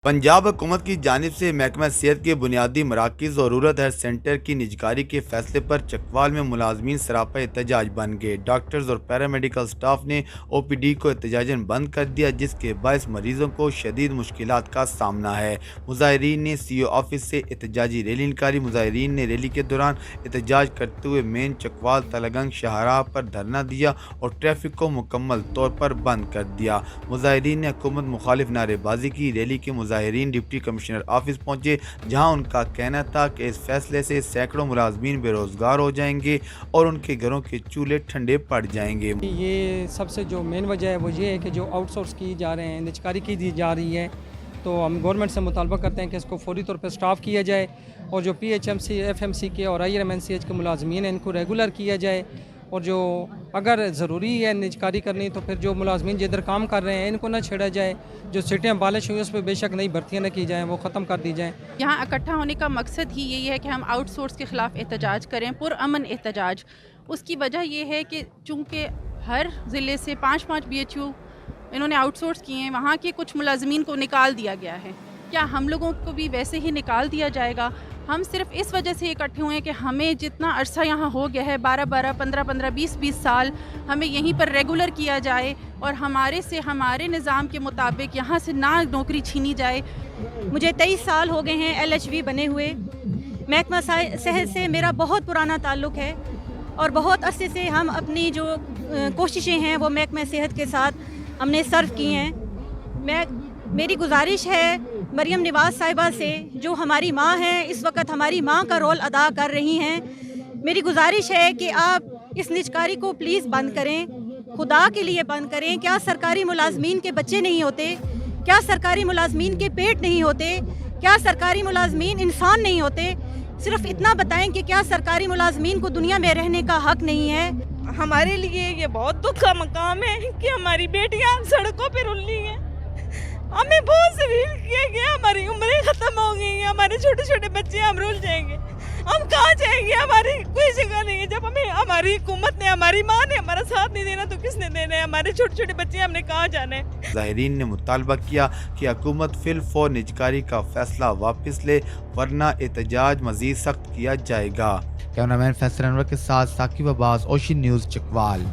पंजाब हुकूमत की जानिब से महकमा सेहत के बुनियादी मराकज़ और रूरल हेल्थ सेंटर की निजकारी के फैसले पर चकवाल में मुलाजमीन सरापा एहतजाज बन गए। डॉक्टर्स और पैरामेडिकल स्टाफ ने OPD को एहतजाजन बंद कर दिया, जिसके बायस मरीजों को शदीद मुश्किलात का सामना है। मुजाहिरीन ने CO ऑफिस से एहतजाजी रैली निकाली। मुजाहिरीन ने रैली के दौरान एहतजाज करते हुए मेन चकवाल तलगंग शाहराह पर धरना दिया और ट्रैफिक को मुकम्मल तौर पर बंद कर दिया। मुजाहिरीन ने हुकूमत मुखालिफ नारेबाजी की। रैली के मुजाहिरीन डिप्टी कमिश्नर ऑफिस पहुंचे, जहां उनका कहना था कि इस फैसले से सैकड़ों मुलाजमीन बेरोजगार हो जाएंगे और उनके घरों के चूल्हे ठंडे पड़ जाएंगे। ये सबसे जो मेन वजह है वो ये है कि जो आउटसोर्स की जा रहे हैं, निजकारी की दी जा रही है, तो हम गवर्नमेंट से मुतालबा करते हैं कि इसको फौरी तौर पर स्टाफ किया जाए और जो PHMC FMC के और IRMNCH के मुलाजमीन हैं इनको रेगुलर किया जाए, और जो अगर ज़रूरी है निजकारी करनी तो फिर जो मुलाजमीन जिधर काम कर रहे हैं इनको ना छेड़ा जाए। जो सीटें अबालिश हुई उस पर बेशक नई भर्तियाँ न की जाएँ, वो ख़त्म कर दी जाएँ। यहाँ इकट्ठा होने का मकसद ही यही है कि हम आउटसोर्स के ख़िलाफ़ एहतजाज करें, पुरअमन एहतजाज। उसकी वजह ये है कि चूँकि हर ज़िले से 5-5 BHU इन्होंने आउटसोर्स किए हैं, वहाँ के कुछ मुलाजमीन को निकाल दिया गया है। क्या हम लोगों को भी वैसे ही निकाल दिया जाएगा? हम सिर्फ इस वजह से इकट्ठे हुए हैं कि हमें जितना अरसा यहाँ हो गया है 12-12, 15-15, 20-20 साल, हमें यहीं पर रेगुलर किया जाए और हमारे निज़ाम के मुताबिक यहाँ से ना नौकरी छीनी जाए। मुझे 23 साल हो गए हैं LHV बने हुए। महकमा सेहत से मेरा बहुत पुराना ताल्लुक़ है और बहुत अरसे से हम अपनी जो कोशिशें हैं वो महकमा सेहत के साथ हमने सर्व की हैं। मेरी गुजारिश है मरियम निवाज़ साहिबा से, जो हमारी माँ हैं, इस वक्त हमारी माँ का रोल अदा कर रही हैं, मेरी गुजारिश है कि आप इस निजकारी को प्लीज़ बंद करें, खुदा के लिए बंद करें। क्या सरकारी मुलाजमीन के बच्चे नहीं होते? क्या सरकारी मुलाजमीन के पेट नहीं होते? क्या सरकारी मुलाजमीन इंसान नहीं होते? सिर्फ इतना बताएं कि क्या सरकारी मुलाजमीन को दुनिया में रहने का हक नहीं है? हमारे लिए ये बहुत दुख का मकाम है कि हमारी बेटियां सड़कों पर रुल रही हैं। हमें बहुत जलील किया गया, हमारी उम्रें ख़त्म हो गई हैं, हमारे छोटे छोटे बच्चे हम रुल जाएंगे, हम कहाँ जाएंगे? हमारी कोई जगह नहीं है। जब हमें हमारी हुकूमत ने, हमारी माँ ने हमारा साथ नहीं देना तो किसने देना है? हमारे छोटे छोटे बच्चे हमने कहाँ जाना है? मुजाहिरीन ने मुतालबा किया कि हुकूमत फिलफौर निजकारी का फैसला वापस ले, वरना एहतजाज मजीद सख्त किया जाएगा। कैमरामैन फैसल अनवर के साथ साकिब अब्बास, ओशी न्यूज़, चकवाल।